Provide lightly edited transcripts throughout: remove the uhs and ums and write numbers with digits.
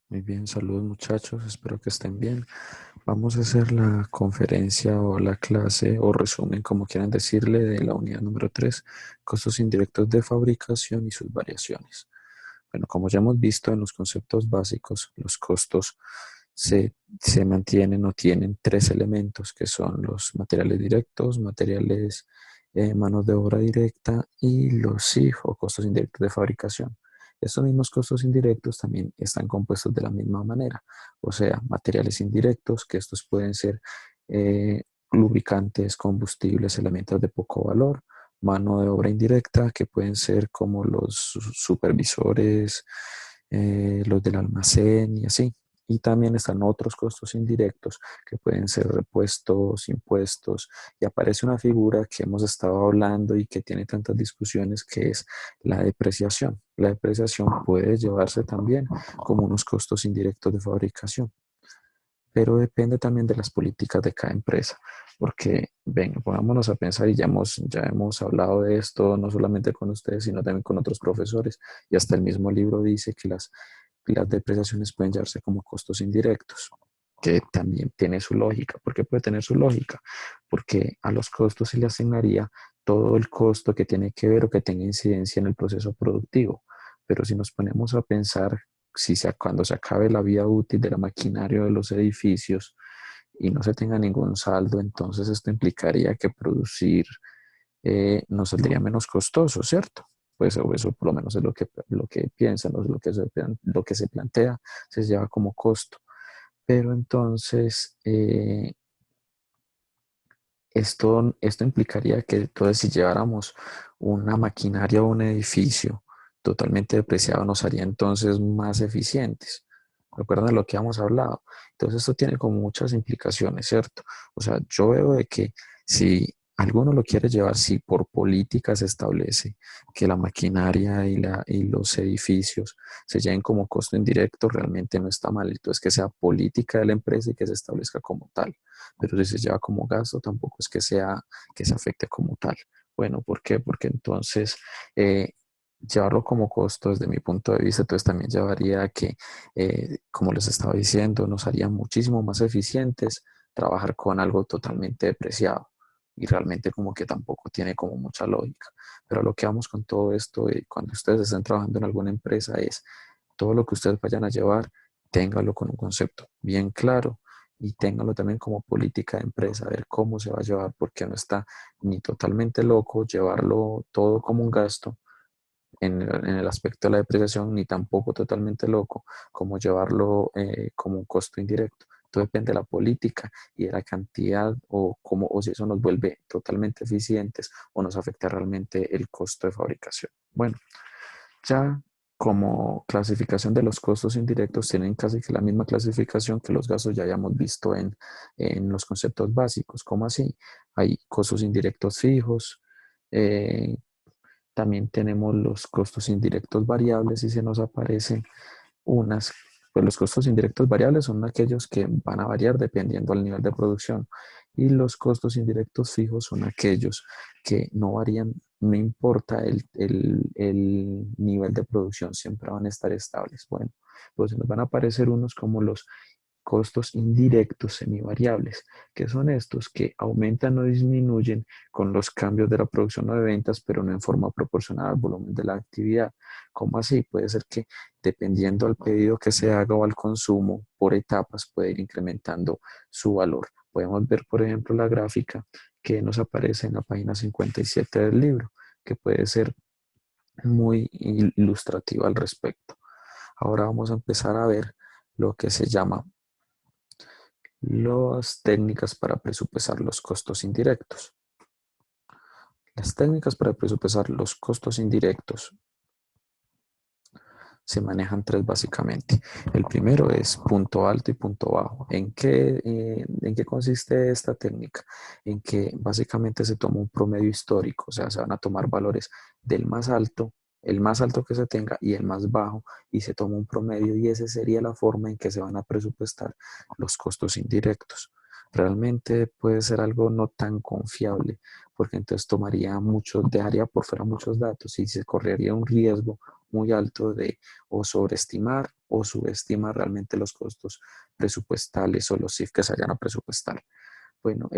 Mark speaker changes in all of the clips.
Speaker 1: Muy bien, saludos muchachos, espero que estén bien. Vamos a hacer la conferencia o la clase o resumen, como quieran decirle, de la unidad número 3, costos indirectos de fabricación y sus variaciones. Bueno, como ya hemos visto en los conceptos básicos, los costos se mantienen o tienen tres elementos que son los materiales directos, materiales, manos de obra directa y los SIF o costos indirectos de fabricación. Estos mismos costos indirectos también están compuestos de la misma manera, o sea, materiales indirectos, que estos pueden ser eh, lubricantes, combustibles, elementos de poco valor, mano de obra indirecta, que pueden ser como los supervisores, los del almacén y así. Y también están otros costos indirectos que pueden ser repuestos, impuestos, y aparece una figura que hemos estado hablando y que tiene tantas discusiones que es la depreciación. La depreciación puede llevarse también como unos costos indirectos de fabricación, pero depende también de las políticas de cada empresa, porque, venga, pongámonos a pensar y ya hemos hablado de esto no solamente con ustedes, sino también con otros profesores, y hasta el mismo libro dice que las depreciaciones pueden llevarse como costos indirectos, que también tiene su lógica. ¿Por qué puede tener su lógica? Porque a los costos se le asignaría todo el costo que tiene que ver o que tenga incidencia en el proceso productivo. Pero si nos ponemos a pensar, cuando se acabe la vida útil de la maquinaria de los edificios y no se tenga ningún saldo, entonces esto implicaría que producir nos saldría menos costoso, ¿cierto? Pues o eso por lo menos es lo que piensan, ¿no? Lo que se plantea se lleva como costo. Pero entonces, esto implicaría que entonces si lleváramos una maquinaria o un edificio totalmente depreciado, nos haría entonces más eficientes. ¿Recuerdan lo que hemos hablado? Entonces esto tiene como muchas implicaciones, ¿cierto? O sea, yo veo de que si alguno lo quiere llevar, si por política se establece que la maquinaria y los edificios se lleven como costo indirecto, realmente no está mal. Entonces que sea política de la empresa y que se establezca como tal, pero si se lleva como gasto, tampoco es que se afecte como tal. Bueno, ¿por qué? Porque entonces llevarlo como costo desde mi punto de vista, entonces también llevaría a que, como les estaba diciendo, nos haría muchísimo más eficientes trabajar con algo totalmente depreciado y realmente como que tampoco tiene como mucha lógica. Pero lo que vamos con todo esto, cuando ustedes estén trabajando en alguna empresa, es todo lo que ustedes vayan a llevar, téngalo con un concepto bien claro y téngalo también como política de empresa, a ver cómo se va a llevar, porque no está ni totalmente loco llevarlo todo como un gasto en el aspecto de la depreciación, ni tampoco totalmente loco como llevarlo como un costo indirecto. Todo depende de la política y de la cantidad o si eso nos vuelve totalmente eficientes o nos afecta realmente el costo de fabricación. Bueno, ya como clasificación de los costos indirectos tienen casi que la misma clasificación que los gastos ya hayamos visto en los conceptos básicos. ¿Cómo así? Hay costos indirectos fijos, eh, también tenemos los costos indirectos variables y se nos aparecen unas, pues los costos indirectos variables son aquellos que van a variar dependiendo del nivel de producción y los costos indirectos fijos son aquellos que no varían, no importa el nivel de producción, siempre van a estar estables. Bueno, pues nos van a aparecer unos como los costos indirectos semivariables, que son estos que aumentan o disminuyen con los cambios de la producción o de ventas, pero no en forma proporcional al volumen de la actividad. ¿Cómo así? Puede ser que dependiendo del pedido que se haga o al consumo, por etapas puede ir incrementando su valor. Podemos ver, por ejemplo, la gráfica que nos aparece en la página 57 del libro, que puede ser muy ilustrativa al respecto. Ahora vamos a empezar a ver lo que se llama las técnicas para presupuestar los costos indirectos. Las técnicas para presupuestar los costos indirectos se manejan tres básicamente. El primero es punto alto y punto bajo. ¿En qué consiste esta técnica? En que básicamente se toma un promedio histórico, o sea, se van a tomar valores del más alto, el más alto que se tenga y el más bajo, y se toma un promedio y esa sería la forma en que se van a presupuestar los costos indirectos. Realmente puede ser algo no tan confiable, porque entonces dejaría por fuera muchos datos y se correría un riesgo muy alto de o sobreestimar o subestima realmente los costos presupuestales o los CIF que se vayan a presupuestar. Bueno,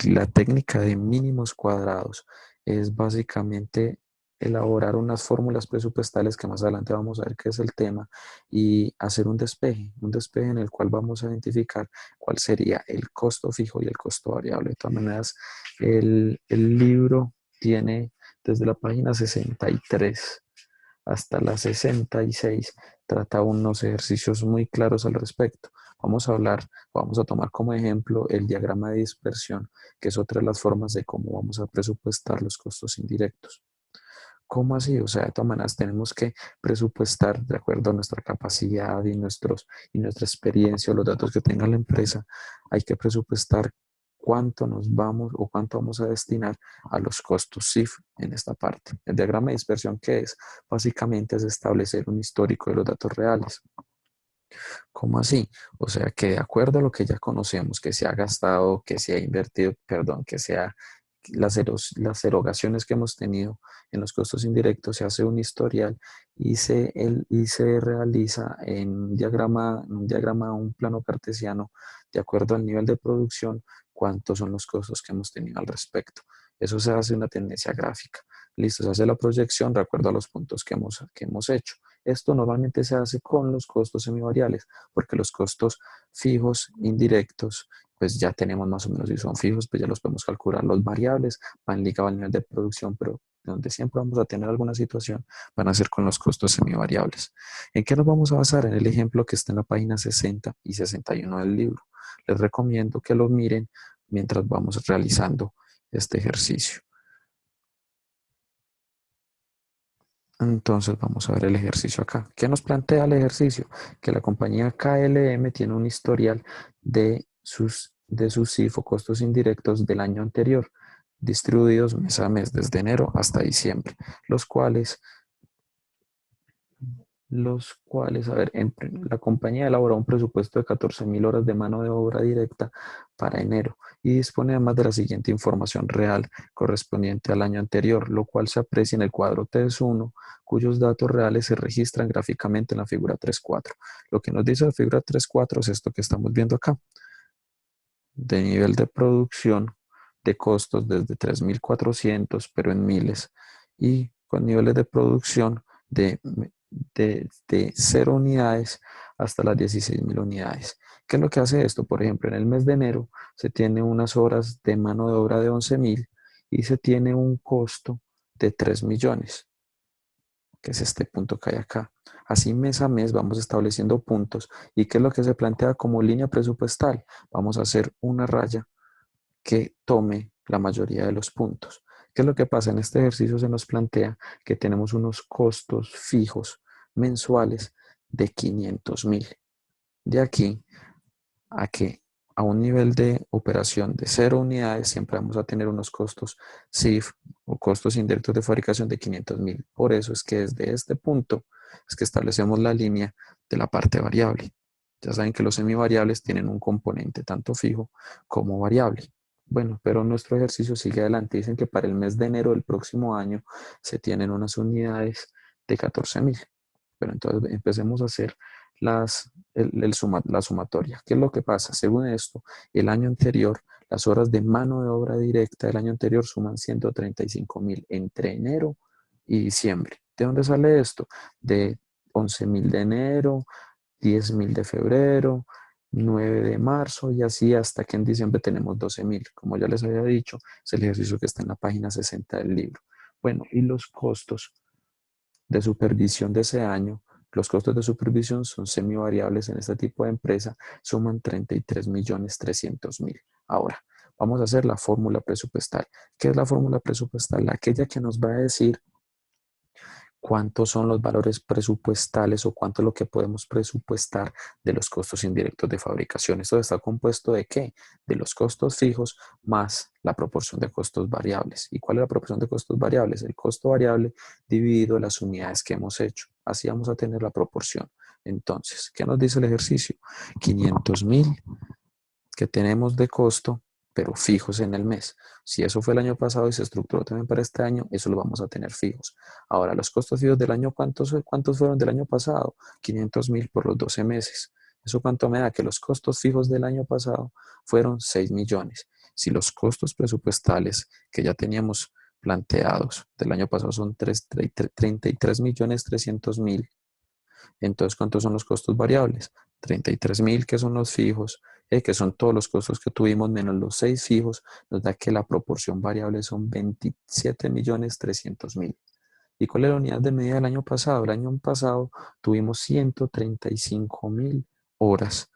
Speaker 1: la técnica de mínimos cuadrados es básicamente elaborar unas fórmulas presupuestales que más adelante vamos a ver qué es el tema y hacer un despeje en el cual vamos a identificar cuál sería el costo fijo y el costo variable. De todas maneras, el libro tiene desde la página 63 hasta la 66, trata unos ejercicios muy claros al respecto. Vamos a tomar como ejemplo el diagrama de dispersión, que es otra de las formas de cómo vamos a presupuestar los costos indirectos. ¿Cómo así? O sea, de todas maneras tenemos que presupuestar de acuerdo a nuestra capacidad y nuestra experiencia o los datos que tenga la empresa. Hay que presupuestar cuánto nos vamos o cuánto vamos a destinar a los costos CIF en esta parte. El diagrama de dispersión, ¿qué es? Básicamente es establecer un histórico de los datos reales. ¿Cómo así? O sea, que de acuerdo a lo que ya conocemos, que se ha gastado, que se ha invertido, perdón, que sea las erogaciones que hemos tenido en los costos indirectos, se hace un historial y se realiza un diagrama, un plano cartesiano, de acuerdo al nivel de producción, cuántos son los costos que hemos tenido al respecto. Eso se hace una tendencia gráfica. Listo, se hace la proyección de acuerdo a los puntos que hemos hecho. Esto normalmente se hace con los costos semivariables, porque los costos fijos, indirectos, pues ya tenemos más o menos, si son fijos, pues ya los podemos calcular. Los variables van ligados al nivel de producción, pero donde siempre vamos a tener alguna situación van a ser con los costos semivariables. ¿En qué nos vamos a basar? En el ejemplo que está en la página 60 y 61 del libro. Les recomiendo que lo miren mientras vamos realizando este ejercicio. Entonces vamos a ver el ejercicio acá. ¿Qué nos plantea el ejercicio? Que la compañía KLM tiene un historial de sus CIF o costos indirectos del año anterior, distribuidos mes a mes desde enero hasta diciembre, a ver, la compañía elaboró un presupuesto de 14.000 horas de mano de obra directa para enero y dispone además de la siguiente información real correspondiente al año anterior, lo cual se aprecia en el cuadro TES1, cuyos datos reales se registran gráficamente en la figura 3.4. Lo que nos dice la figura 3.4 es esto que estamos viendo acá, de nivel de producción de costos desde 3.400, pero en miles, y con niveles de producción de 0 unidades hasta las 16.000 unidades. ¿Qué es lo que hace esto? Por ejemplo, en el mes de enero se tiene unas horas de mano de obra de 11.000 y se tiene un costo de 3 millones, que es este punto que hay acá. Así mes a mes vamos estableciendo puntos. ¿Y qué es lo que se plantea como línea presupuestal? Vamos a hacer una raya que tome la mayoría de los puntos. ¿Qué es lo que pasa? En este ejercicio se nos plantea que tenemos unos costos fijos mensuales de 500.000. De aquí a que a un nivel de operación de 0 unidades siempre vamos a tener unos costos CIF o costos indirectos de fabricación de 500.000. Por eso es que desde este punto es que establecemos la línea de la parte variable. Ya saben que los semivariables tienen un componente tanto fijo como variable. Bueno, pero nuestro ejercicio sigue adelante. Dicen que para el mes de enero del próximo año se tienen unas unidades de 14.000. Pero entonces empecemos a hacer la sumatoria. ¿Qué es lo que pasa? Según esto, el año anterior, las horas de mano de obra directa del año anterior suman 135.000 entre enero y diciembre. ¿De dónde sale esto? De 11.000 de enero, 10.000 de febrero, 9 de marzo y así hasta que en diciembre tenemos 12.000. Como ya les había dicho, es el ejercicio que está en la página 60 del libro. Bueno, y los costos de supervisión de ese año, los costos de supervisión son semivariables en este tipo de empresa, suman 33.300.000. Ahora, vamos a hacer la fórmula presupuestal. ¿Qué es la fórmula presupuestal? Aquella que nos va a decir cuántos son los valores presupuestales o cuánto es lo que podemos presupuestar de los costos indirectos de fabricación. Esto está compuesto de ¿qué? De los costos fijos más la proporción de costos variables. ¿Y cuál es la proporción de costos variables? El costo variable dividido las unidades que hemos hecho. Así vamos a tener la proporción. Entonces, ¿qué nos dice el ejercicio? 500.000 que tenemos de costo pero fijos en el mes. Si eso fue el año pasado y se estructuró también para este año, eso lo vamos a tener fijos. Ahora, los costos fijos del año, ¿cuántos fueron del año pasado? 500.000 por los 12 meses. ¿Eso cuánto me da? Que los costos fijos del año pasado fueron 6 millones. Si los costos presupuestales que ya teníamos planteados del año pasado son 33.300.000, entonces, ¿cuántos son los costos variables? 33.000, que son los fijos, que son todos los costos que tuvimos menos los 6 fijos, nos da que la proporción variable son 27.300.000. ¿Y cuál es la unidad de medida del año pasado? El año pasado tuvimos 135.000 horas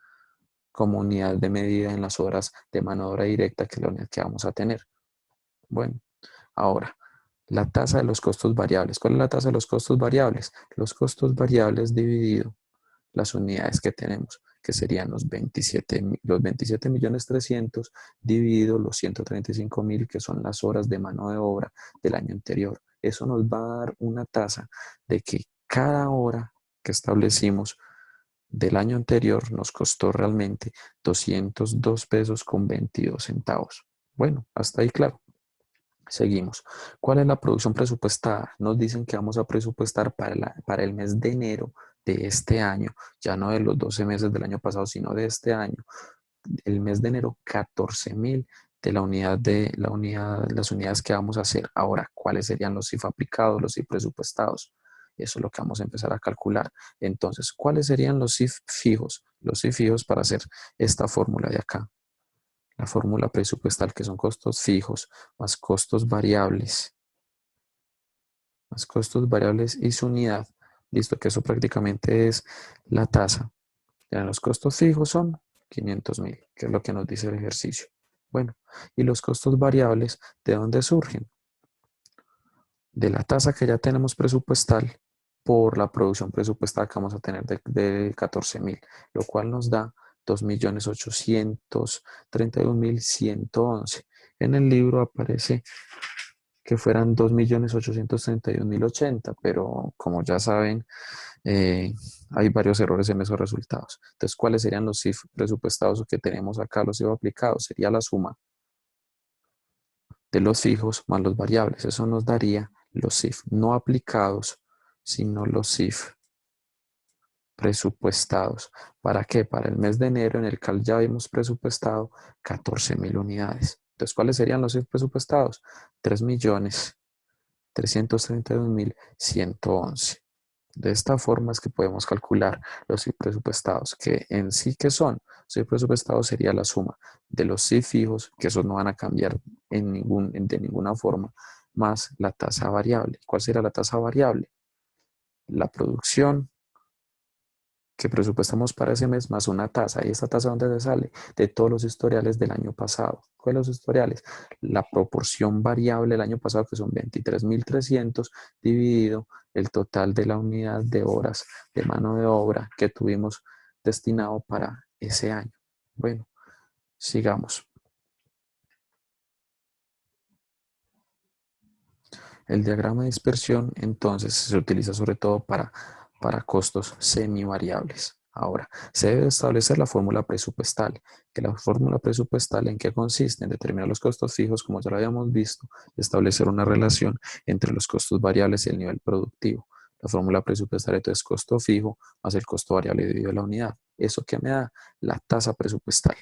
Speaker 1: como unidad de medida en las horas de mano de obra directa, que es la unidad que vamos a tener. Bueno, ahora, la tasa de los costos variables. ¿Cuál es la tasa de los costos variables? Los costos variables dividido las unidades que tenemos, que serían los 27.300.000 dividido los 135.000, que son las horas de mano de obra del año anterior. Eso nos va a dar una tasa de que cada hora que establecimos del año anterior nos costó realmente 202 pesos con 22 centavos. Bueno, hasta ahí claro. Seguimos. ¿Cuál es la producción presupuestada? Nos dicen que vamos a presupuestar para el mes de enero de este año, ya no de los 12 meses del año pasado, sino de este año. El mes de enero, 14.000 de las unidades que vamos a hacer. Ahora, ¿cuáles serían los CIF aplicados, los CIF presupuestados? Eso es lo que vamos a empezar a calcular. Entonces, ¿cuáles serían los CIF fijos? Los CIF fijos para hacer esta fórmula de acá. La fórmula presupuestal, que son costos fijos más costos variables y su unidad. Listo, que eso prácticamente es la tasa. Ya los costos fijos son 500.000, que es lo que nos dice el ejercicio. Bueno, y los costos variables, ¿de dónde surgen? De la tasa que ya tenemos presupuestal por la producción presupuestal que vamos a tener de 14.000, lo cual nos da 2.831.111. En el libro aparece que fueran 2.831.080, pero como ya saben, hay varios errores en esos resultados. Entonces, ¿cuáles serían los CIF presupuestados que tenemos acá, los CIF aplicados? Sería la suma de los fijos más los variables. Eso nos daría los CIF no aplicados, sino los CIF presupuestados. ¿Para qué? Para el mes de enero, en el cual ya habíamos presupuestado 14.000 unidades. Entonces, ¿cuáles serían los CIF presupuestados? 3.331.111. De esta forma es que podemos calcular los CIF presupuestados, que en sí, ¿qué son? CIF presupuestados sería la suma de los CIF fijos, que esos no van a cambiar de ninguna forma, más la tasa variable. ¿Cuál será la tasa variable? La producción que presupuestamos para ese mes más una tasa. ¿Y esta tasa dónde se sale? De todos los historiales del año pasado. ¿Cuáles son los historiales? La proporción variable del año pasado, que son 23.300, dividido el total de la unidad de horas de mano de obra que tuvimos destinado para ese año. Bueno, sigamos. El diagrama de dispersión entonces se utiliza sobre todo para costos semivariables. Ahora, se debe establecer la fórmula presupuestal, que la fórmula presupuestal en qué consiste en determinar los costos fijos, como ya lo habíamos visto, y establecer una relación entre los costos variables y el nivel productivo. La fórmula presupuestal entonces es costo fijo más el costo variable dividido la unidad. ¿Eso qué me da? La tasa presupuestal.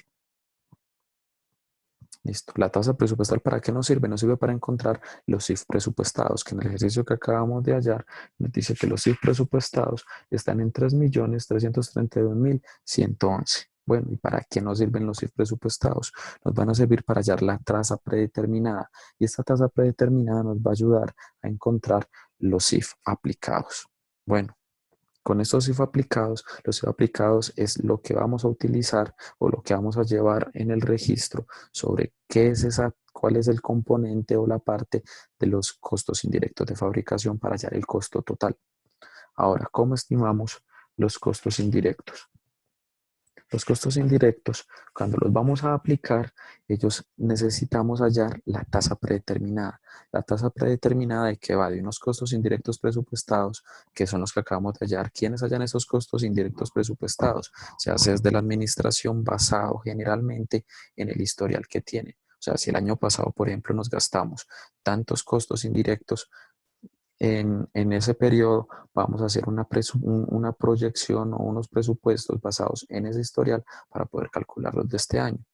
Speaker 1: Listo. La tasa presupuestal, ¿para qué nos sirve? Nos sirve para encontrar los CIF presupuestados, que en el ejercicio que acabamos de hallar nos dice que los CIF presupuestados están en 3.332.111. Bueno, ¿y para qué nos sirven los CIF presupuestados? Nos van a servir para hallar la tasa predeterminada, y esta tasa predeterminada nos va a ayudar a encontrar los CIF aplicados. Bueno, con estos CIF aplicados, los CIF aplicados es lo que vamos a utilizar o lo que vamos a llevar en el registro sobre qué es cuál es el componente o la parte de los costos indirectos de fabricación para hallar el costo total. Ahora, ¿cómo estimamos los costos indirectos? Los costos indirectos, cuando los vamos a aplicar, ellos necesitamos hallar la tasa predeterminada. La tasa predeterminada de que va de unos costos indirectos presupuestados, que son los que acabamos de hallar. ¿Quiénes hallan esos costos indirectos presupuestados? Se hace desde la administración basado generalmente en el historial que tienen. O sea, si el año pasado, por ejemplo, nos gastamos tantos costos indirectos, en ese periodo vamos a hacer una proyección o unos presupuestos basados en ese historial para poder calcularlos de este año.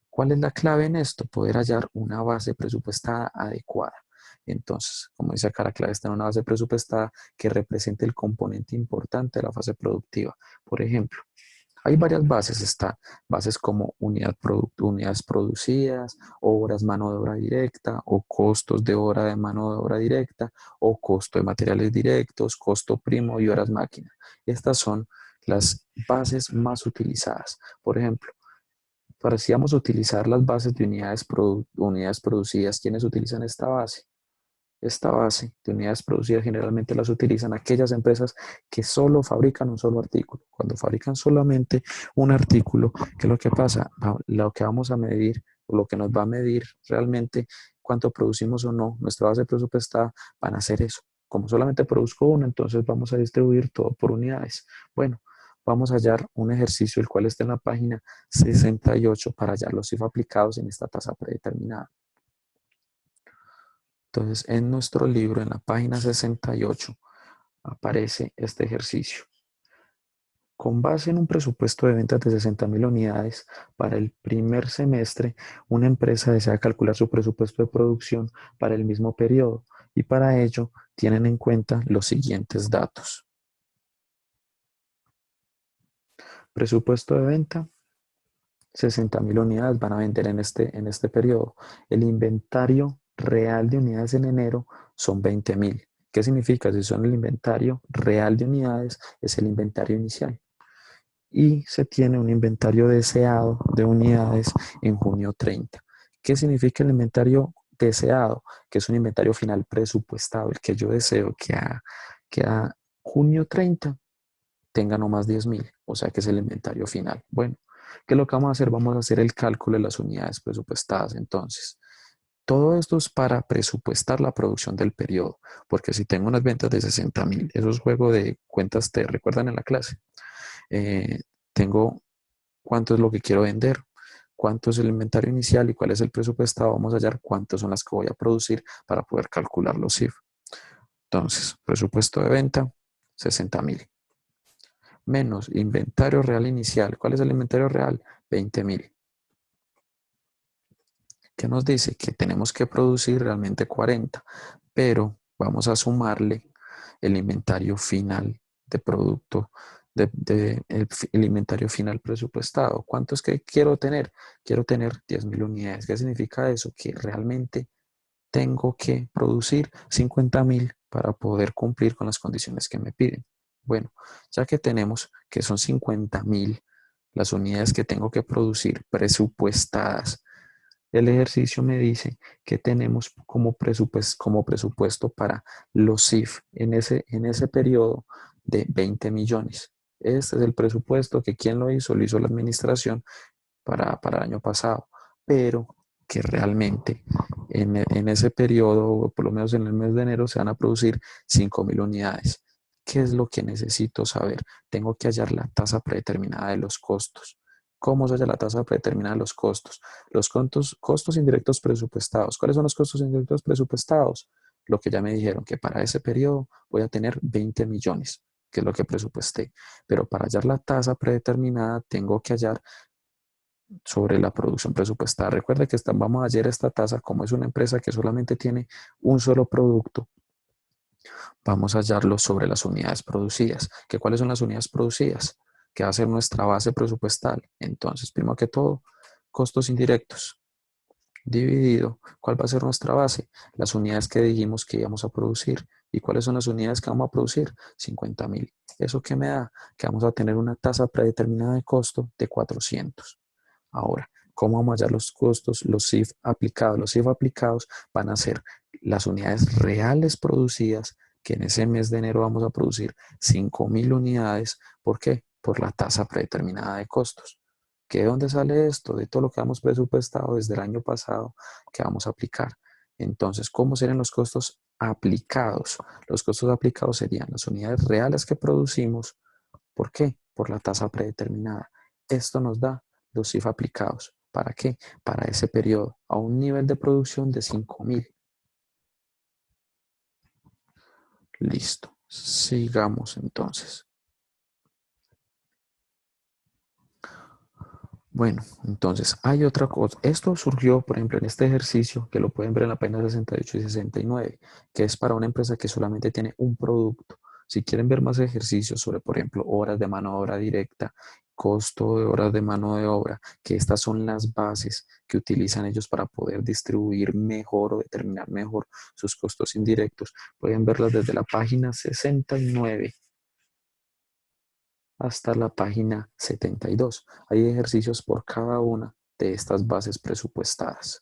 Speaker 1: ¿Cuál es la clave en esto? Poder hallar una base presupuestada adecuada. Entonces, como dice acá, la clave está en una base presupuestada que represente el componente importante de la fase productiva. Por ejemplo, hay varias bases, está bases como unidades producidas, horas mano de obra directa o costos de hora de mano de obra directa o costo de materiales directos, costo primo y horas máquina. Estas son las bases más utilizadas. Por ejemplo, parecíamos utilizar las bases de unidades producidas. ¿Quiénes utilizan esta base? Esta base de unidades producidas generalmente las utilizan aquellas empresas que solo fabrican un solo artículo. Cuando fabrican solamente un artículo, ¿qué es lo que pasa? Lo que vamos a medir o lo que nos va a medir realmente cuánto producimos o no, nuestra base presupuestada van a ser eso. Como solamente produzco uno, entonces vamos a distribuir todo por unidades. Bueno, vamos a hallar un ejercicio el cual está en la página 68 para hallar los CIF aplicados en esta tasa predeterminada. Entonces, en nuestro libro, en la página 68, aparece este ejercicio. Con base en un presupuesto de ventas de 60.000 unidades para el primer semestre, una empresa desea calcular su presupuesto de producción para el mismo periodo y para ello tienen en cuenta los siguientes datos. Presupuesto de venta, 60.000 unidades van a vender en este periodo. El inventario real de unidades en enero son 20.000. ¿Qué significa? Si son el inventario real de unidades, es el inventario inicial. Y se tiene un inventario deseado de unidades en junio 30. ¿Qué significa el inventario deseado? Que es un inventario final presupuestado, el que yo deseo que a junio 30 tenga no más 10.000, o sea que es el inventario final. Bueno, ¿qué es lo que vamos a hacer? Vamos a hacer el cálculo de las unidades presupuestadas entonces. Todo esto es para presupuestar la producción del periodo, porque si tengo unas ventas de 60.000, eso es juego de cuentas, te recuerdan en la clase. Eh, tengo cuánto es lo que quiero vender, cuánto es el inventario inicial y cuál es el presupuestado. Vamos a hallar cuántas son las que voy a producir para poder calcular los CIF. Entonces, presupuesto de venta, 60.000 menos inventario real inicial. ¿Cuál es el inventario real? 20.000. ¿Qué nos dice? Que tenemos que producir realmente 40, pero vamos a sumarle el inventario final de producto, el inventario final presupuestado. ¿Cuánto es que quiero tener? Quiero tener 10.000 unidades. ¿Qué significa eso? Que realmente tengo que producir 50.000 para poder cumplir con las condiciones que me piden. Bueno, ya que tenemos que son 50.000 las unidades que tengo que producir presupuestadas, el ejercicio me dice que tenemos como presupuesto para los CIF en ese periodo de 20 millones. Este es el presupuesto que ¿quién lo hizo? Lo hizo la administración para el año pasado, pero que realmente en ese periodo, o por lo menos en el mes de enero, se van a producir 5.000 unidades. ¿Qué es lo que necesito saber? Tengo que hallar la tasa predeterminada de los costos. ¿Cómo se halla la tasa predeterminada de los costos? Los costos indirectos presupuestados. ¿Cuáles son los costos indirectos presupuestados? Lo que ya me dijeron, que para ese periodo voy a tener 20 millones, que es lo que presupuesté. Pero para hallar la tasa predeterminada, tengo que hallar sobre la producción presupuestada. Recuerda que vamos a hallar esta tasa, como es una empresa que solamente tiene un solo producto, vamos a hallarlo sobre las unidades producidas. ¿Que cuáles son las unidades producidas? Que va a ser nuestra base presupuestal. Entonces, primero que todo, costos indirectos dividido, ¿cuál va a ser nuestra base? Las unidades que dijimos que íbamos a producir. ¿Y cuáles son las unidades que vamos a producir? 50.000. ¿Eso qué me da? Que vamos a tener una tasa predeterminada de costo de 400. Ahora, ¿cómo vamos a hallar los costos? Los CIF aplicados. Los CIF aplicados van a ser las unidades reales producidas, que en ese mes de enero vamos a producir 5.000 unidades. ¿Por qué? Por la tasa predeterminada de costos. ¿Que de dónde sale esto? De todo lo que hemos presupuestado desde el año pasado que vamos a aplicar. Entonces, ¿cómo serían los costos aplicados? Los costos aplicados serían las unidades reales que producimos. ¿Por qué? Por la tasa predeterminada. Esto nos da los CIF aplicados. ¿Para qué? Para ese periodo, a un nivel de producción de 5.000. Listo. Sigamos entonces. Bueno, entonces hay otra cosa. Esto surgió, por ejemplo, en este ejercicio, que lo pueden ver en la página 68 y 69, que es para una empresa que solamente tiene un producto. Si quieren ver más ejercicios sobre, por ejemplo, horas de mano de obra directa, costo de horas de mano de obra, que estas son las bases que utilizan ellos para poder distribuir mejor o determinar mejor sus costos indirectos, pueden verlas desde la página 69 hasta la página 72. Hay ejercicios por cada una de estas bases presupuestadas.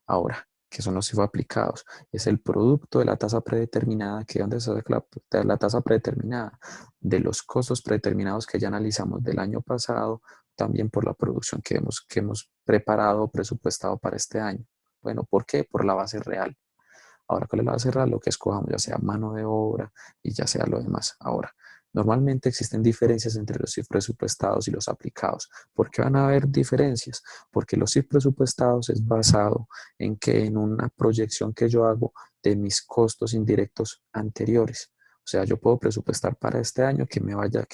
Speaker 1: Ahora, ¿qué son los IVA aplicados? Es el producto de la tasa predeterminada, que ¿dónde se saca la tasa predeterminada? De los costos predeterminados que ya analizamos del año pasado, también por la producción que hemos preparado o presupuestado para este año. Bueno, ¿por qué? Por la base real. Ahora, ¿cuál es la base real? Lo que escojamos, ya sea mano de obra y ya sea lo demás. Ahora, normalmente existen diferencias entre los CIF presupuestados y los aplicados. ¿Por qué van a haber diferencias? Porque los CIF presupuestados es basado en que en una proyección que yo hago de mis costos indirectos anteriores. O sea, yo puedo presupuestar para este año que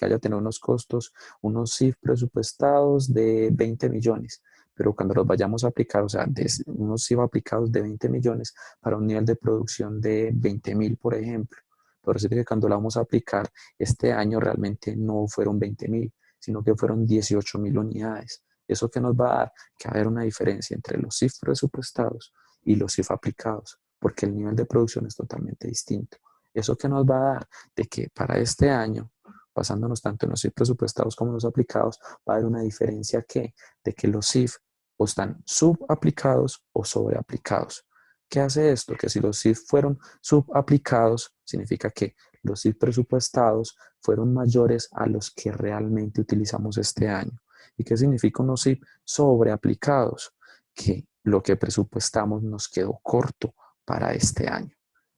Speaker 1: haya tenido unos costos, unos CIF presupuestados de 20 millones, pero cuando los vayamos a aplicar, o sea, unos CIF aplicados de 20 millones, para un nivel de producción de 20.000, por ejemplo. Por eso es que cuando la vamos a aplicar este año realmente no fueron 20.000, sino que fueron 18.000 unidades. ¿Eso que nos va a dar? Que va a haber una diferencia entre los CIF presupuestados y los CIF aplicados, porque el nivel de producción es totalmente distinto. ¿Eso que nos va a dar? De que para este año, basándonos tanto en los CIF presupuestados como en los aplicados, va a haber una diferencia de que los CIF o están subaplicados o sobreaplicados. ¿Qué hace esto? Que si los CIF fueron subaplicados, significa que los CIF presupuestados fueron mayores a los que realmente utilizamos este año. ¿Y qué significa unos CIF sobreaplicados? Que lo que presupuestamos nos quedó corto para este año.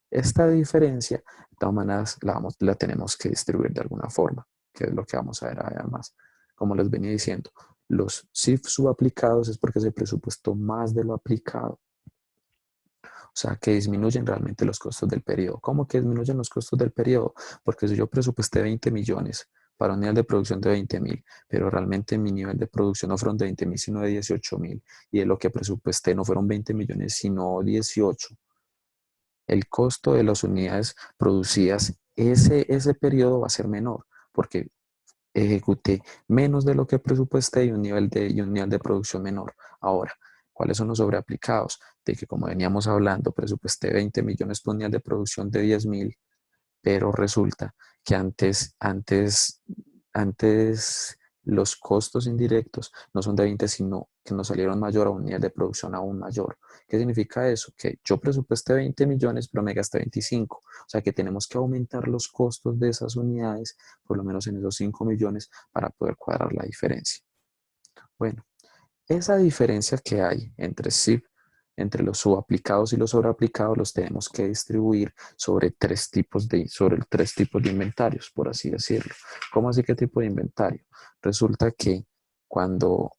Speaker 1: Esta diferencia, de todas maneras, la tenemos que distribuir de alguna forma, que es lo que vamos a ver además. Como les venía diciendo, los CIF subaplicados es porque se presupuestó más de lo aplicado. O sea, que disminuyen realmente los costos del periodo. ¿Cómo que disminuyen los costos del periodo? Porque si yo presupuesté 20 millones para un nivel de producción de 20.000, pero realmente mi nivel de producción no fueron de 20.000, sino de 18.000, y de lo que presupuesté no fueron 20 millones, sino 18. El costo de las unidades producidas, ese periodo va a ser menor, porque ejecuté menos de lo que presupuesté y un nivel de producción menor. Ahora, ¿cuáles son los sobreaplicados? De que como veníamos hablando, presupuesté 20 millones por unidad de producción de 10.000, pero resulta que antes los costos indirectos no son de 20, sino que nos salieron mayor a un nivel de producción aún mayor. ¿Qué significa eso? Que yo presupuesté 20 millones, pero me gasté 25. O sea que tenemos que aumentar los costos de esas unidades, por lo menos en esos 5 millones, para poder cuadrar la diferencia. Bueno, esa diferencia que hay entre SIP, entre los subaplicados y los sobreaplicados, los tenemos que distribuir sobre tres tipos de inventarios, por así decirlo. ¿Cómo así qué tipo de inventario? Resulta que cuando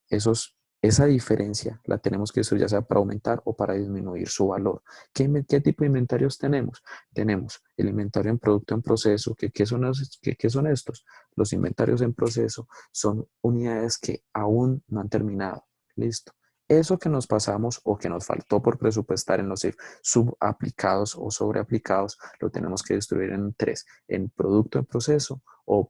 Speaker 1: esa diferencia la tenemos que distribuir ya sea para aumentar o para disminuir su valor. ¿Qué tipo de inventarios tenemos? Tenemos el inventario en producto en proceso. ¿Qué son estos? Los inventarios en proceso son unidades que aún no han terminado. Listo. Eso que nos pasamos o que nos faltó por presupuestar en los CIF subaplicados o sobreaplicados, lo tenemos que distribuir en tres: en producto en proceso o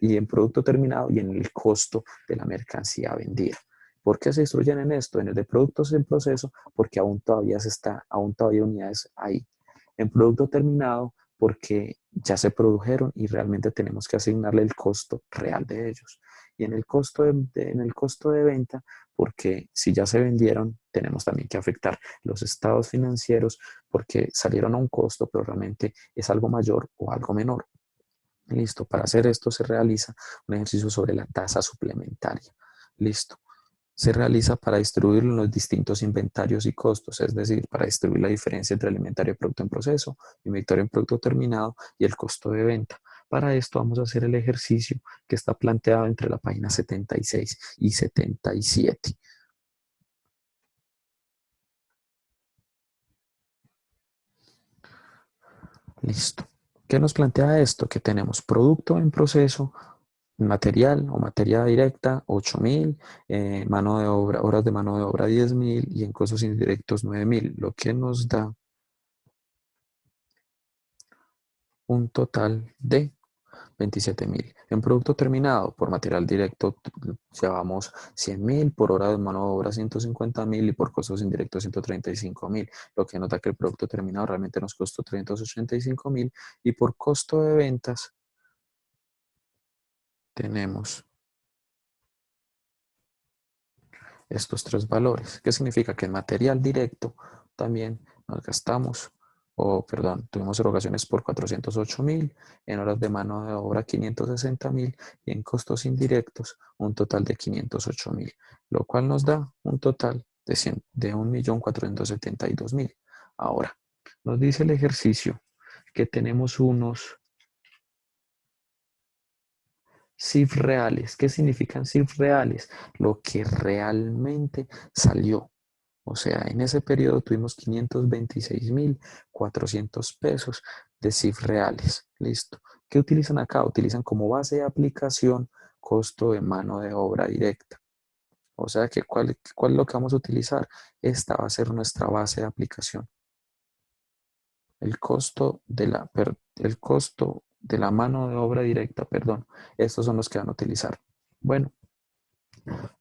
Speaker 1: y en producto terminado y en el costo de la mercancía vendida. ¿Por qué se distribuyen en esto? En el de productos en proceso, porque aún todavía hay unidades ahí. En producto terminado, porque ya se produjeron y realmente tenemos que asignarle el costo real de ellos. Y en el costo de venta, porque si ya se vendieron, tenemos también que afectar los estados financieros porque salieron a un costo, pero realmente es algo mayor o algo menor. Listo, para hacer esto se realiza un ejercicio sobre la tasa suplementaria. Listo. Se realiza para distribuir los distintos inventarios y costos, es decir, para distribuir la diferencia entre el inventario de producto en proceso, inventario en producto terminado y el costo de venta. Para esto vamos a hacer el ejercicio que está planteado entre la página 76 y 77. Listo. ¿Qué nos plantea esto? Que tenemos producto en proceso, material o materia directa 8.000, mano de obra, horas de mano de obra 10.000 y en costos indirectos 9.000, lo que nos da un total de 27.000. En producto terminado por material directo llevamos 100.000, por hora de mano de obra 150.000 y por costos indirectos 135.000, lo que nota que el producto terminado realmente nos costó 385.000 y por costo de ventas tenemos estos tres valores. ¿Qué significa? Que en material directo también nos gastamos, o perdón, tuvimos erogaciones por 408.000, en horas de mano de obra 560.000 y en costos indirectos un total de 508.000, lo cual nos da un total de 1.472.000. Ahora, nos dice el ejercicio que tenemos unos CIF reales. ¿Qué significan CIF reales? Lo que realmente salió. O sea, en ese periodo tuvimos 526.400 pesos de CIF reales. Listo. ¿Qué utilizan acá? Utilizan como base de aplicación costo de mano de obra directa. O sea, que ¿cuál es lo que vamos a utilizar? Esta va a ser nuestra base de aplicación. El costo de la mano de obra directa, perdón. Estos son los que van a utilizar. Bueno,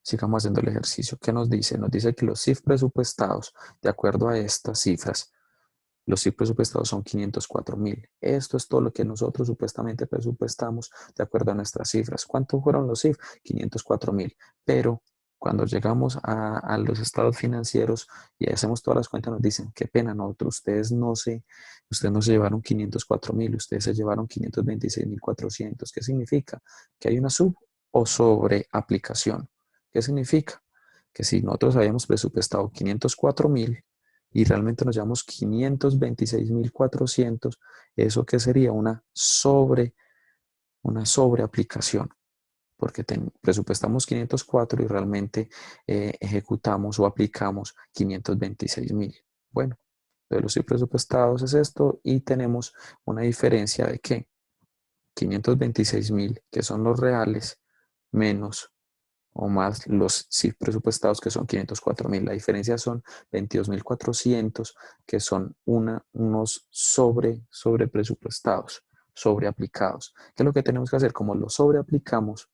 Speaker 1: sigamos haciendo el ejercicio. ¿Qué nos dice? Nos dice que los CIF presupuestados, de acuerdo a estas cifras, los CIF presupuestados son 504.000. Esto es todo lo que nosotros supuestamente presupuestamos de acuerdo a nuestras cifras. ¿Cuántos fueron los CIF? 504.000. Pero cuando llegamos a los estados financieros y hacemos todas las cuentas, nos dicen, qué pena, nosotros, ustedes no se llevaron 504.000, ustedes se llevaron 526.400. ¿Qué significa? Que hay una sub o sobre aplicación. ¿Qué significa? Que si nosotros habíamos presupuestado 504.000, y realmente nos llevamos 526.400, ¿eso qué sería? Una sobreaplicación, porque presupuestamos 504 y realmente ejecutamos o aplicamos 526.000. Bueno, de los presupuestados es esto y tenemos una diferencia de que 526.000, que son los reales, menos o más los sí presupuestados que son 504.000. La diferencia son 22.400 que son unos sobre presupuestados, sobre aplicados. ¿Qué es lo que tenemos que hacer? Como los sobre aplicamos,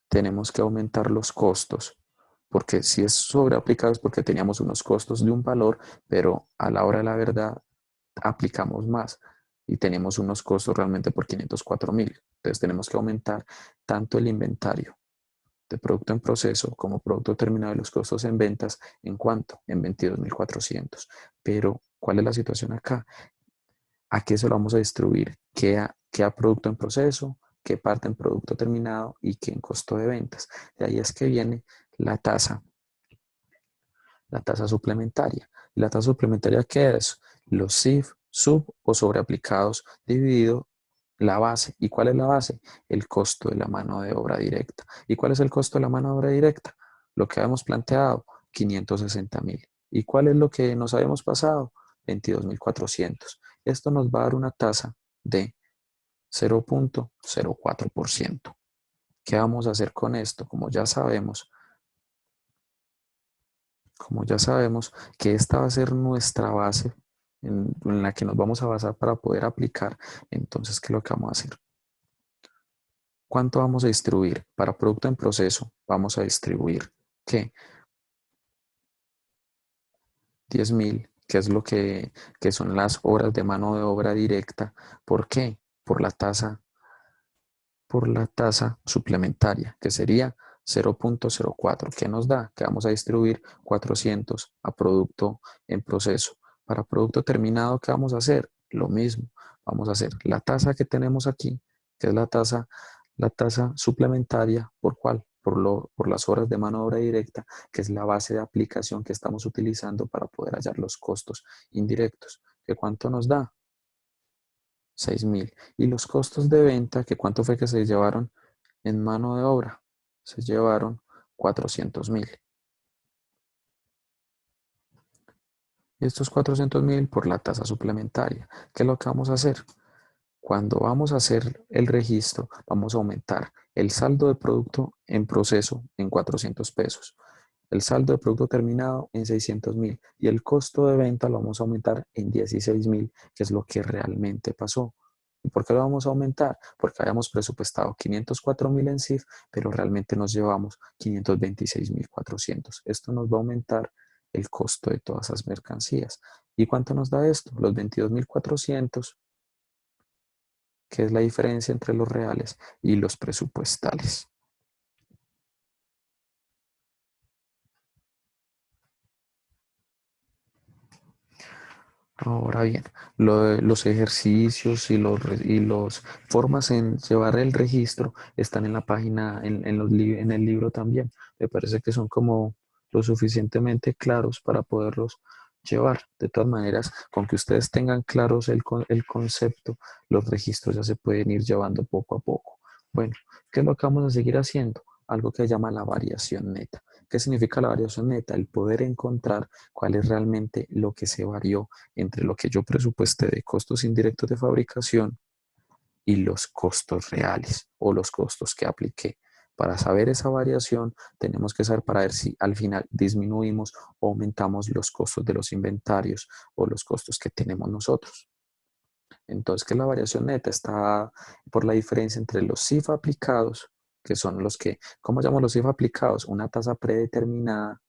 Speaker 1: tenemos que aumentar los costos. Porque si es sobre aplicado es porque teníamos unos costos de un valor, pero a la hora de la verdad aplicamos más y tenemos unos costos realmente por 504.000. Entonces tenemos que aumentar tanto el inventario de producto en proceso como producto terminado y los costos en ventas, ¿en cuánto? En 22.400. Pero, ¿cuál es la situación acá? ¿A qué se lo vamos a distribuir? ¿Qué a producto en proceso? ¿Qué parte en producto terminado? ¿Y qué en costo de ventas? De ahí es que viene la tasa, la tasa suplementaria. ¿Y la tasa suplementaria qué es? Los SIF, sub o sobreaplicados dividido la base. ¿Y cuál es la base? El costo de la mano de obra directa. ¿Y cuál es el costo de la mano de obra directa? Lo que habíamos planteado, 560.000. ¿Y cuál es lo que nos habíamos pasado? 22.400. Esto nos va a dar una tasa de 0.04%. ¿Qué vamos a hacer con esto? Como ya sabemos que esta va a ser nuestra base en la que nos vamos a basar para poder aplicar, entonces, ¿qué es lo que vamos a hacer? ¿Cuánto vamos a distribuir? Para producto en proceso, vamos a distribuir, ¿qué? 10.000, que es que son las horas de mano de obra directa. ¿Por qué? Por la tasa suplementaria, que sería 0.04. ¿Qué nos da? Que vamos a distribuir 400 a producto en proceso. Para producto terminado, ¿qué vamos a hacer? Lo mismo. Vamos a hacer la tasa que tenemos aquí, que es la tasa suplementaria, ¿por cuál? Por las horas de mano de obra directa, que es la base de aplicación que estamos utilizando para poder hallar los costos indirectos. ¿Qué cuánto nos da? 6.000. Y los costos de venta, que cuánto fue que se llevaron en mano de obra, se llevaron 400.000. estos 400.000 por la tasa suplementaria. ¿Qué es lo que vamos a hacer? Cuando vamos a hacer el registro, vamos a aumentar el saldo de producto en proceso en 400 pesos, el saldo de producto terminado en 600.000 y el costo de venta lo vamos a aumentar en 16.000, que es lo que realmente pasó. ¿Y por qué lo vamos a aumentar? Porque habíamos presupuestado 504.000 en CIF, pero realmente nos llevamos 526.400. Esto nos va a aumentar el costo de todas esas mercancías. ¿Y cuánto nos da esto? Los 22.400, que es la diferencia entre los reales y los presupuestales. Ahora bien, los ejercicios y los formas en llevar el registro están en la página, en el libro también. Me parece que son como lo suficientemente claros para poderlos llevar. De todas maneras, con que ustedes tengan claros el concepto, los registros ya se pueden ir llevando poco a poco. Bueno, ¿qué es lo que vamos a seguir haciendo? Algo que se llama la variación neta. ¿Qué significa la variación neta? El poder encontrar cuál es realmente lo que se varió entre lo que yo presupuesté de costos indirectos de fabricación y los costos reales o los costos que apliqué. Para saber esa variación, tenemos que saber para ver si al final disminuimos o aumentamos los costos de los inventarios o los costos que tenemos nosotros. Entonces, que la variación neta está por la diferencia entre los CIF aplicados, que son los que, ¿cómo llamamos los CIF aplicados? Una tasa predeterminada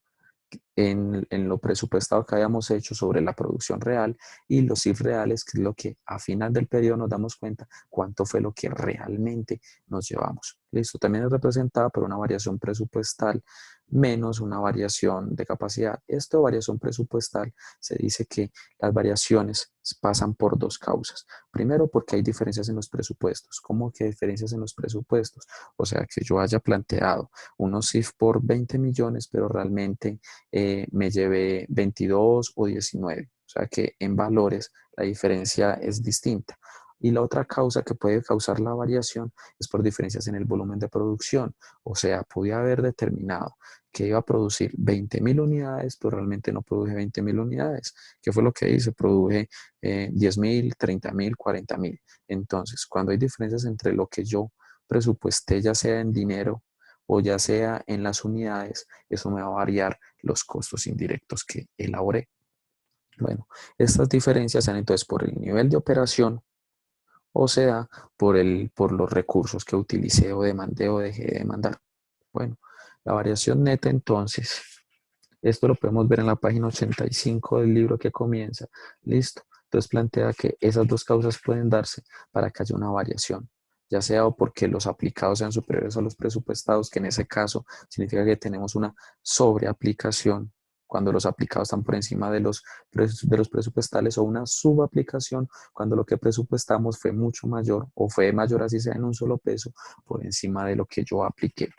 Speaker 1: en lo presupuestado que habíamos hecho sobre la producción real y los CIF reales, que es lo que a final del periodo nos damos cuenta cuánto fue lo que realmente nos llevamos. Listo, también es representada por una variación presupuestal menos una variación de capacidad. Esto, variación presupuestal, se dice que las variaciones pasan por dos causas. Primero, porque hay diferencias en los presupuestos. ¿Cómo que diferencias en los presupuestos? O sea, que yo haya planteado unos CIF por 20 millones, pero realmente me llevé 22 o 19. O sea que en valores la diferencia es distinta. Y la otra causa que puede causar la variación es por diferencias en el volumen de producción. O sea, podía haber determinado que iba a producir 20.000 unidades, pero realmente no produje 20.000 unidades. ¿Qué fue lo que hice? Produje 10.000, 30.000, 40.000. Entonces, cuando hay diferencias entre lo que yo presupuesté, ya sea en dinero o ya sea en las unidades, eso me va a variar los costos indirectos que elaboré. Bueno, estas diferencias se dan entonces por el nivel de operación, o sea, por los recursos que utilicé o demandé o dejé de demandar. Bueno, la variación neta entonces, esto lo podemos ver en la página 85 del libro que comienza. Listo. Entonces plantea que esas dos causas pueden darse para que haya una variación, ya sea o porque los aplicados sean superiores a los presupuestados, que en ese caso significa que tenemos una sobreaplicación cuando los aplicados están por encima de los presupuestales, o una subaplicación cuando lo que presupuestamos fue mucho mayor o fue mayor, así sea en un solo peso, por encima de lo que yo apliqué.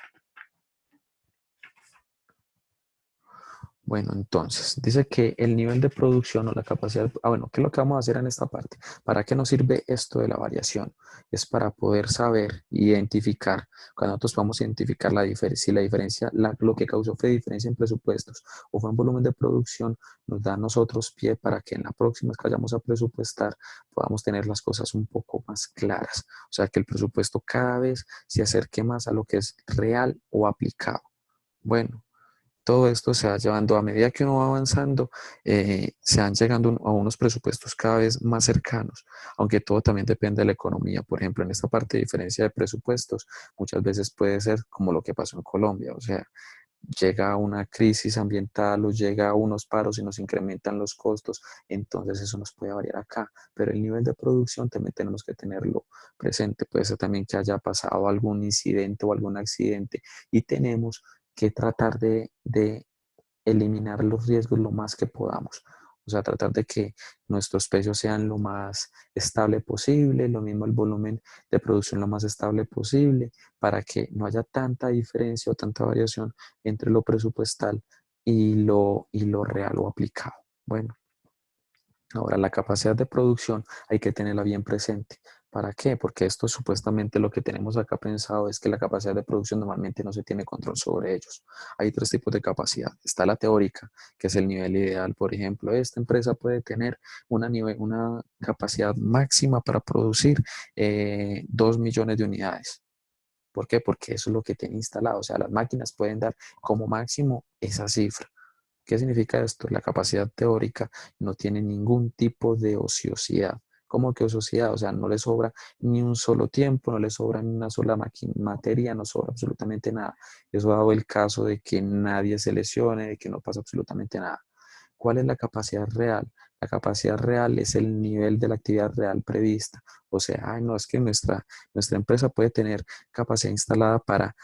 Speaker 1: Bueno, entonces, dice que el nivel de producción o la capacidad, bueno, ¿qué es lo que vamos a hacer en esta parte? ¿Para qué nos sirve esto de la variación? Es para poder saber, identificar, cuando nosotros vamos a identificar la diferencia, si la diferencia, lo que causó fue diferencia en presupuestos o fue en volumen de producción, nos da a nosotros pie para que en la próxima que vayamos a presupuestar podamos tener las cosas un poco más claras. O sea, que el presupuesto cada vez se acerque más a lo que es real o aplicado. Bueno, todo esto se va llevando a medida que uno va avanzando, se van llegando a unos presupuestos cada vez más cercanos, aunque todo también depende de la economía. Por ejemplo, en esta parte de diferencia de presupuestos, muchas veces puede ser como lo que pasó en Colombia, o sea, llega una crisis ambiental o llega a unos paros y nos incrementan los costos, entonces eso nos puede variar acá, pero el nivel de producción también tenemos que tenerlo presente. Puede ser también que haya pasado algún incidente o algún accidente y tenemos que tratar de eliminar los riesgos lo más que podamos. O sea, tratar de que nuestros precios sean lo más estable posible, lo mismo el volumen de producción lo más estable posible, para que no haya tanta diferencia o tanta variación entre lo presupuestal y lo real o aplicado. Bueno, ahora la capacidad de producción hay que tenerla bien presente. ¿Para qué? Porque esto supuestamente lo que tenemos acá pensado es que la capacidad de producción normalmente no se tiene control sobre ellos. Hay tres tipos de capacidad. Está la teórica, que es el nivel ideal. Por ejemplo, esta empresa puede tener una capacidad máxima para producir 2 millones de unidades. ¿Por qué? Porque eso es lo que tiene instalado. O sea, las máquinas pueden dar como máximo esa cifra. ¿Qué significa esto? La capacidad teórica no tiene ningún tipo de ociosidad. ¿Cómo que ociosidad? O sea, no le sobra ni un solo tiempo, no le sobra ni una sola materia, no sobra absolutamente nada. Eso ha dado el caso de que nadie se lesione, de que no pasa absolutamente nada. ¿Cuál es la capacidad real? La capacidad real es el nivel de la actividad real prevista. O sea, ay, no, es que nuestra empresa puede tener capacidad instalada para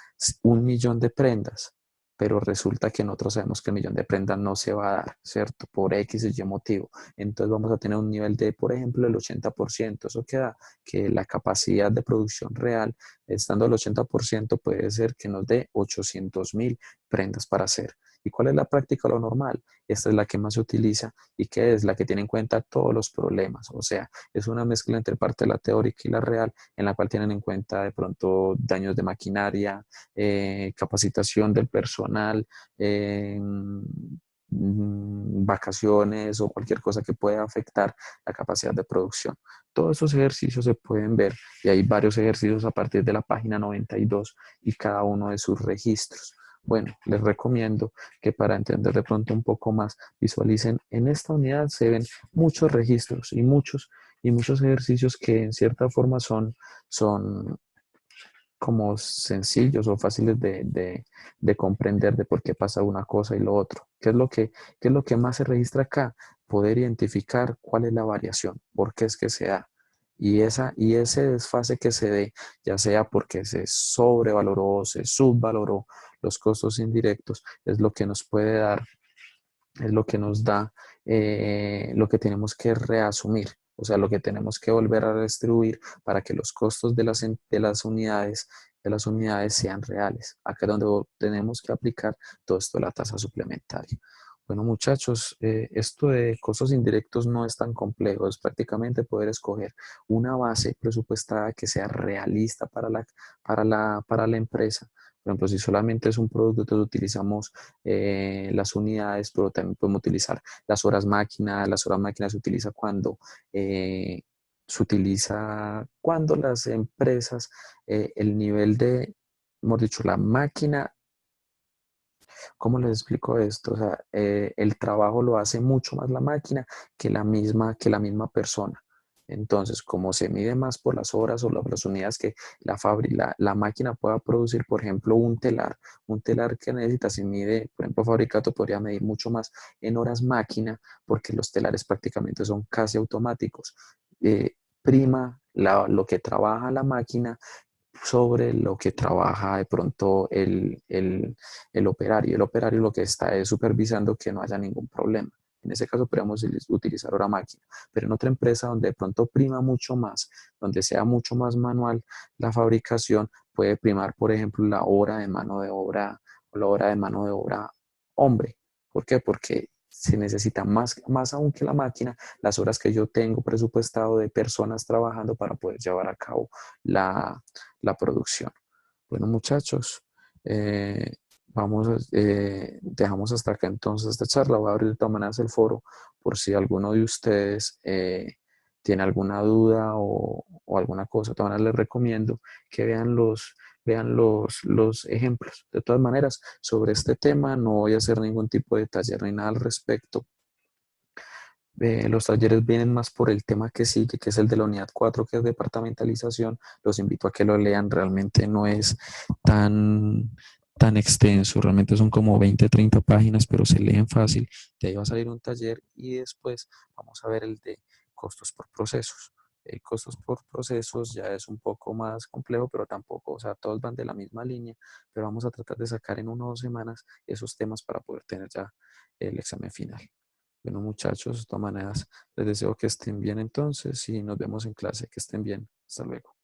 Speaker 1: 1 millón de prendas, pero resulta que nosotros sabemos que el millón de prendas no se va a dar, ¿cierto? Por X y Y motivo. Entonces vamos a tener un nivel de, por ejemplo, el 80%. Eso queda que la capacidad de producción real, estando al 80%, puede ser que nos dé 800.000 prendas para hacer. ¿Y cuál es la práctica o lo normal? Esta es la que más se utiliza y que es la que tiene en cuenta todos los problemas. O sea, es una mezcla entre parte de la teórica y la real, en la cual tienen en cuenta de pronto daños de maquinaria, capacitación del personal, vacaciones o cualquier cosa que pueda afectar la capacidad de producción. Todos esos ejercicios se pueden ver y hay varios ejercicios a partir de la página 92 y cada uno de sus registros. Bueno, les recomiendo que para entender de pronto un poco más, visualicen en esta unidad, se ven muchos registros y muchos ejercicios que en cierta forma son como sencillos o fáciles de comprender de por qué pasa una cosa y lo otro. Qué es lo que más se registra acá? Poder identificar cuál es la variación, por qué es que se da. Y ese desfase que se dé, ya sea porque se sobrevaloró o se subvaloró los costos indirectos, es lo que nos puede dar, es lo que nos da lo que tenemos que reasumir, o sea, lo que tenemos que volver a distribuir para que los costos de las unidades sean reales. Acá es donde tenemos que aplicar todo esto de la tasa suplementaria. Bueno, muchachos, esto de costos indirectos no es tan complejo, es prácticamente poder escoger una base presupuestada que sea realista para la empresa. Por ejemplo, si solamente es un producto, entonces utilizamos las unidades, pero también podemos utilizar las horas máquina. Las horas máquina se utiliza eh, cuando las empresas, el nivel de, hemos dicho, la máquina. ¿Cómo les explico esto? O sea, el trabajo lo hace mucho más la máquina que la misma persona. Entonces, como se mide más por las horas o las unidades que la máquina pueda producir, por ejemplo, un telar que necesita, se mide, por ejemplo, Fabricato podría medir mucho más en horas máquina, porque los telares prácticamente son casi automáticos. Prima lo que trabaja la máquina sobre lo que trabaja de pronto el operario. El operario lo que está es supervisando que no haya ningún problema. En ese caso podríamos utilizar hora máquina, pero en otra empresa donde de pronto prima mucho más, donde sea mucho más manual la fabricación, puede primar, por ejemplo, la hora de mano de obra o la hora de mano de obra hombre. ¿Por qué? Porque se necesita más aún que la máquina, las horas que yo tengo presupuestado de personas trabajando para poder llevar a cabo la, la producción. Bueno, muchachos, eh, dejamos hasta acá entonces esta charla. Voy a abrir de todas maneras el foro por si alguno de ustedes tiene alguna duda o alguna cosa. De todas maneras, les recomiendo que vean los ejemplos. De todas maneras, sobre este tema no voy a hacer ningún tipo de taller ni nada al respecto. Los talleres vienen más por el tema que sigue, que es el de la unidad 4, que es departamentalización. Los invito a que lo lean, realmente no es tan, tan extenso, realmente son como 20, 30 páginas, pero se leen fácil. De ahí va a salir un taller y después vamos a ver el de costos por procesos. El costos por procesos ya es un poco más complejo, pero tampoco, o sea, todos van de la misma línea, pero vamos a tratar de sacar en 1 o 2 semanas esos temas para poder tener ya el examen final. Bueno, muchachos, de todas maneras, les deseo que estén bien entonces y nos vemos en clase. Que estén bien. Hasta luego.